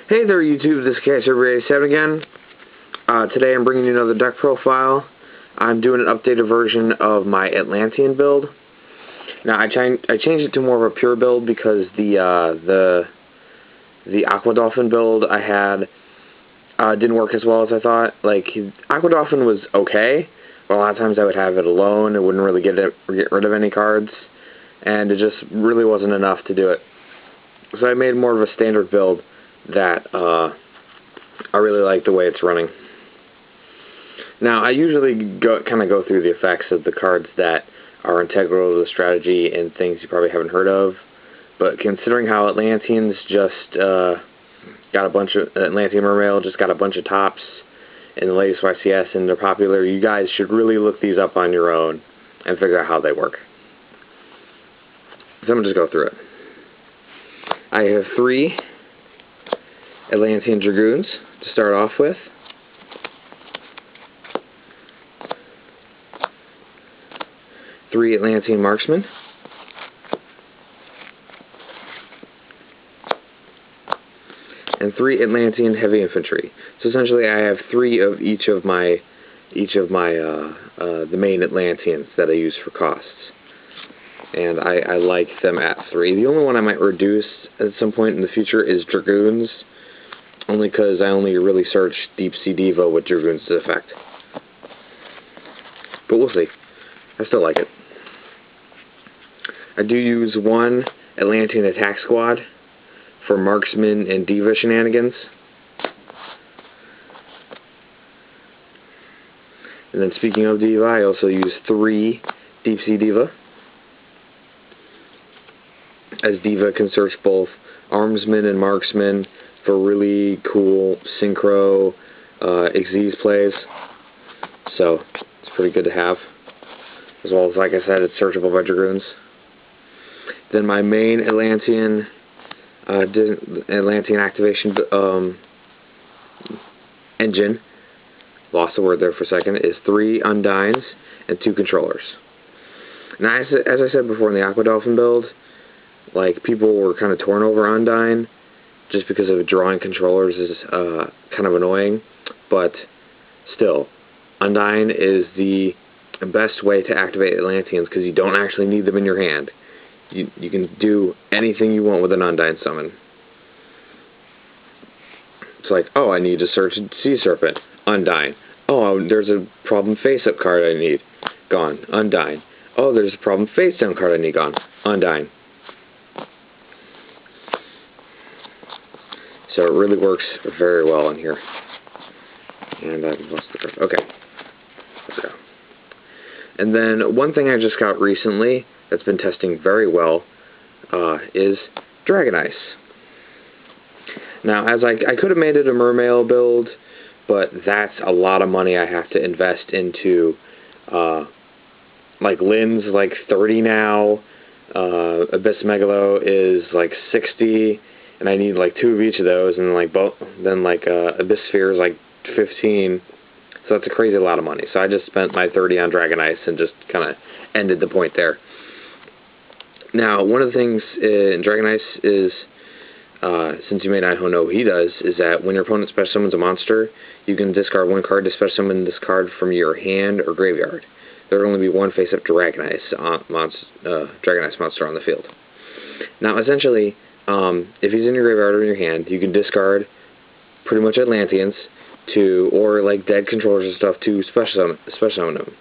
Hey there YouTube, this is Server87 again. Today I'm bringing you another deck profile. I'm doing an updated version of my Atlantean build. Now I changed it to more of a pure build because the Aqua Dolphin build I had didn't work as well as I thought. Like, Aqua Dolphin was okay, but a lot of times I would have it alone. It wouldn't really get rid of any cards, and it just really wasn't enough to do it. So I made more of a standard build that I really like the way it's running. Now, I usually kind of go through the effects of the cards that are integral to the strategy and things you probably haven't heard of, but considering how Atlanteans just got a bunch of Atlantean Mermail just got a bunch of tops in the latest YCS and they're popular, you guys should really look these up on your own and figure out how they work. So I'm going to just go through it. I have 3 Atlantean Dragoons to start off with. Three Atlantean Marksmen. And 3 Atlantean Heavy Infantry. So essentially I have 3 of each of my the main Atlanteans that I use for costs. And I like them at 3. The only one I might reduce at some point in the future is Dragoons, only because I only really search Deep Sea Diva with Dragoons to effect. But we'll see. I still like it. I do use 1 Atlantean Attack Squad for Marksman and Diva shenanigans. And then speaking of Diva, I also use 3 Deep Sea Diva, as Diva can search both Armsman and Marksman for really cool synchro Xyz plays. So it's pretty good to have. As well as, like I said, it's searchable by Dragoons. Then my main Atlantean activation engine, lost the word there for a second, is 3 Undines and 2 Controllers. Now, as I said before in the Aqua Dolphin build, like, people were kind of torn over Undine just because of drawing Controllers is kind of annoying, but still, Undine is the best way to activate Atlanteans because you don't actually need them in your hand. You can do anything you want with an Undine summon. It's like, oh, I need to search Sea Serpent. Undine. Oh, there's a problem face-up card I need. Gone. Undine. Oh, there's a problem face-down card I need. Gone. Undine. So it really works very well in here. And I've lost the card. Okay. Let's go. And then one thing I just got recently that's been testing very well is Dragon Ice. Now, as I could have made it a Mermail build, but that's a lot of money I have to invest into. Like, Lynn's like 30 now, Abyss Megalo is like 60, and I need like 2 of each of those, and like Abyss Sphere is like 15. So that's a crazy lot of money. So I just spent my 30 on Dragon Ice and just kind of ended the point there. Now, one of the things in Dragon Ice is, since you may not know what he does, is that when your opponent special summons a monster, you can discard 1 card to special summon this card from your hand or graveyard. There will only be 1 face-up Dragon Ice monster on the field. Now, essentially, if he's in your graveyard or in your hand, you can discard pretty much Atlanteans to, or like dead controllers and stuff, to special summon them.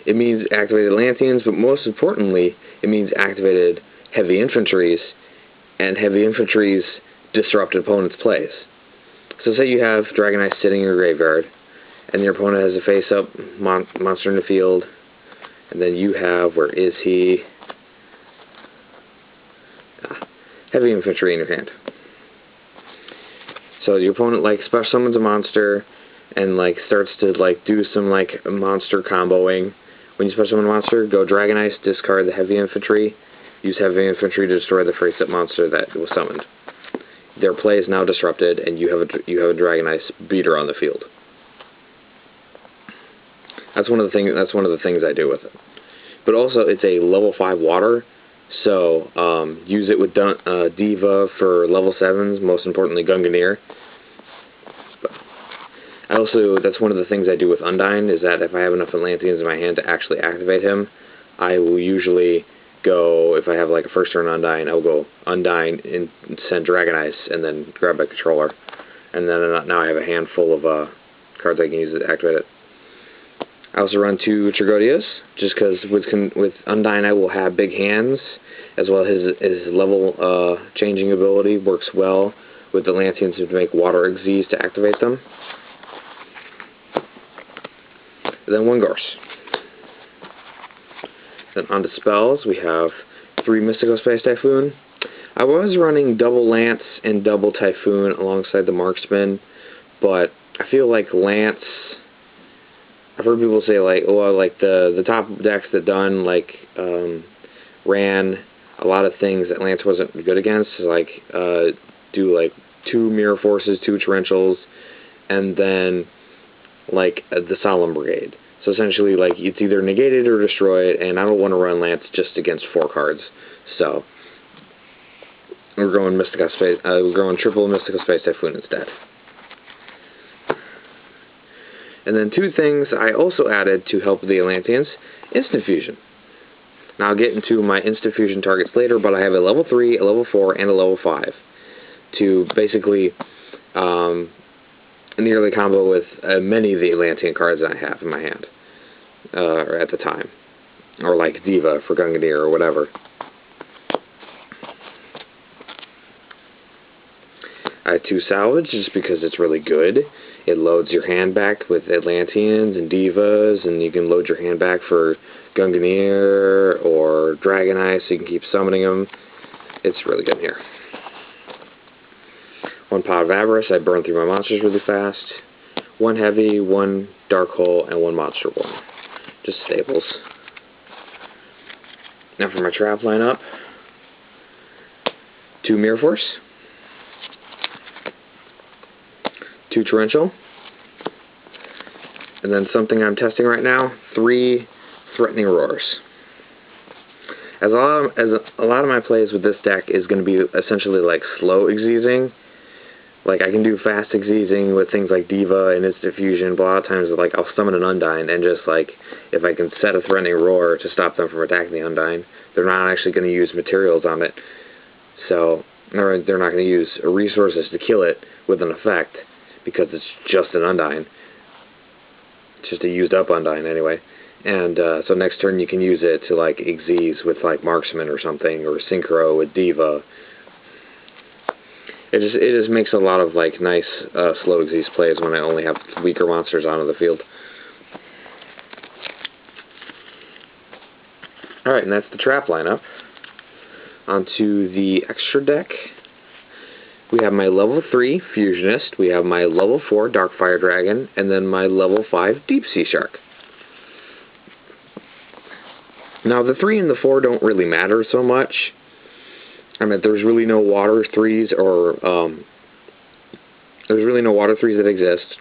It means activated Atlanteans, but most importantly, it means activated heavy infantries, and heavy infantries disrupt an opponent's plays. So say you have Dragon Ice sitting in your graveyard, and your opponent has a face-up monster in the field, and then you have, where is he? Heavy infantry in your hand. So your opponent like special summons a monster and like starts to like do some like monster comboing. When you special summon a monster, go Dragon Ice, discard the heavy infantry, use heavy infantry to destroy the face-up monster that was summoned. Their play is now disrupted, and you have a Dragon Ice beater on the field. That's one of the things I do with it. But also, it's a level 5 water, So use it with Diva for level 7s, most importantly Gungnir. That's one of the things I do with Undyne, is that if I have enough Atlanteans in my hand to actually activate him, I will usually go, if I have like a first turn Undyne, I'll go Undyne and send Dragon Ice and then grab my controller. And then now I have a handful of cards I can use to activate it. I also run 2 Trigodias, just because with Undyne I will have big hands, as well as his level changing ability works well with Atlanteans to make water Xyz to activate them. And then 1 Gorse. Then on to spells, we have 3 Mystical Space Typhoon. I was running double Lance and double Typhoon alongside the Marksman, but I feel like Lance, I've heard people say like, oh, like the top decks that done like ran a lot of things that Lance wasn't good against, like do like 2 Mirror Forces, 2 Torrentials, and then like the Solemn Brigade. So essentially, like, it's either negated or destroyed, and I don't want to run Lance just against 4 cards. So we're going we're going triple Mystical Space Typhoon instead. And then 2 things I also added to help the Atlanteans: Instant Fusion. Now I'll get into my Instant Fusion targets later, but I have a level 3, a level 4, and a level 5 to basically nearly combo with many of the Atlantean cards that I have in my hand at the time, or like Diva for Gungnir or whatever. I have 2 Salvage just because it's really good. It loads your hand back with Atlanteans and Divas, and you can load your hand back for Gungnir or Dragon Ice, so you can keep summoning them. It's really good here. 1 Pot of Avarice, I burn through my monsters really fast. 1 Heavy, 1 Dark Hole, and 1 Monster One. Just staples. Now for my trap lineup: 2 Mirror Force, 2 Torrential, and then something I'm testing right now, 3 Threatening Roars. As a lot of my plays with this deck is going to be essentially like slow Xyzing. Like, I can do fast Xyzing with things like Diva and Instant Fusion, but a lot of times, like, I'll summon an Undyne, and just, like, if I can set a Threatening Roar to stop them from attacking the Undyne, they're not actually going to use materials on it. So, or they're not going to use resources to kill it with an effect, because it's just an Undyne. It's just a used-up Undyne, anyway. And so next turn you can use it to, like, Xyz with, like, Marksman or something, or Synchro with Diva. It just makes a lot of, like, nice slow Xyz plays when I only have weaker monsters onto the field. Alright, and that's the trap lineup. Onto the extra deck. We have my level 3 Fusionist, we have my level 4 Darkfire Dragon, and then my level 5 Deep Sea Shark. Now, the 3 and the 4 don't really matter so much. I mean, there's really no water 3s, or there's really no water 3s that exist.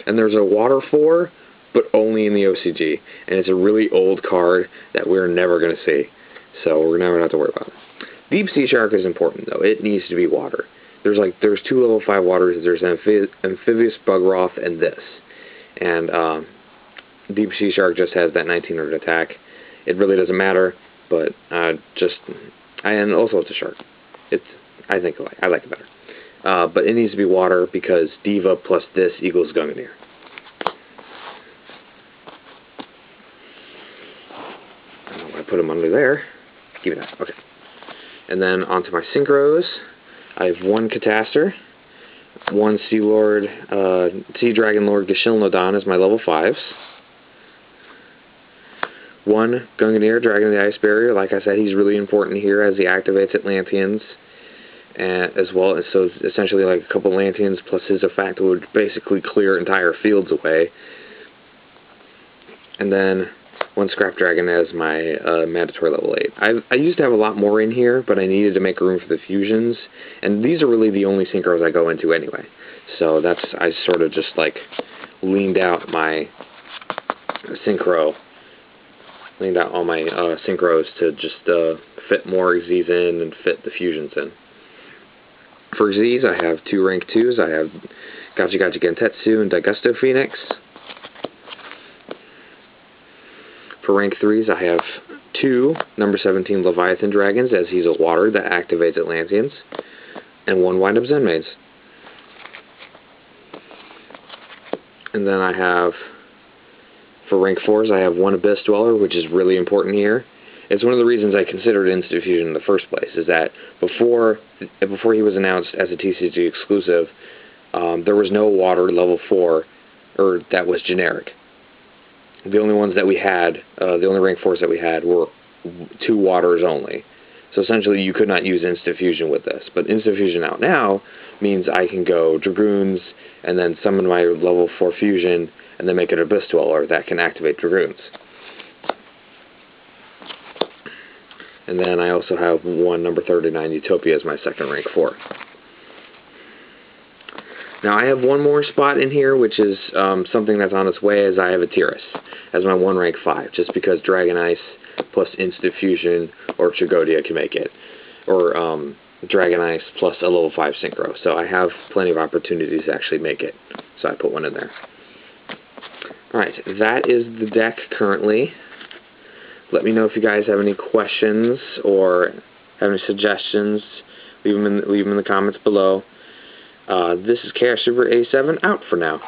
And there's a water 4, but only in the OCG. And it's a really old card that we're never going to see. So we're never going to have to worry about it. Deep Sea Shark is important, though. It needs to be water. There's 2 level 5 waters. There's Amphibious Bugroth and this. And Deep Sea Shark just has that 1900 attack. It really doesn't matter, but and also it's a shark. I like it better. But it needs to be water because Diva plus this equals Gungnir. I don't know why I put them under there. Give me that. Okay. And then onto my synchros. I have 1 Catastor, 1 Sea Dragon Lord Gashilnodon as my level 5s. 1 Gungnir, Dragon of the Ice Barrier. Like I said, he's really important here as he activates Atlanteans, and as well as, so essentially like a couple Atlanteans plus his effect would basically clear entire fields away. And then 1 Scrap Dragon as my mandatory level 8. I used to have a lot more in here, but I needed to make room for the fusions, and these are really the only synchros I go into anyway. So I sort of just like leaned out my synchro cleaned out all my synchros to just fit more Z's in and fit the fusions in. For Z's, I have 2 rank 2s. I have Gachi Gachi Gentetsu and Daigusto Phoenix. For rank 3s, I have 2 number 17 Leviathan Dragons, as he's a water that activates Atlanteans, and 1 Wind Up Zen Maids. And then I have, for rank 4s, I have 1 Abyss Dweller, which is really important here. It's one of the reasons I considered Instant Fusion in the first place, is that before he was announced as a TCG exclusive, there was no water level 4, or that was generic. The only ones that we had, the only rank 4s that we had were 2 waters only. So essentially you could not use Instant Fusion with this. But Instant Fusion out now means I can go Dragoons and then summon my level 4 fusion and then make an Abyss Dweller that can activate Dragoons. And then I also have 1 number 39 Utopia as my second rank 4. Now I have one more spot in here, which is something that's on its way, as I have a Tiras as my 1 rank 5, just because Dragon Ice plus Instant Fusion or Chigodia can make it, or Dragon Ice plus a level 5 Synchro. So I have plenty of opportunities to actually make it, so I put 1 in there. Alright, that is the deck currently. Let me know if you guys have any questions or have any suggestions. Leave them in the comments below. This is Chaos Super 87 out for now.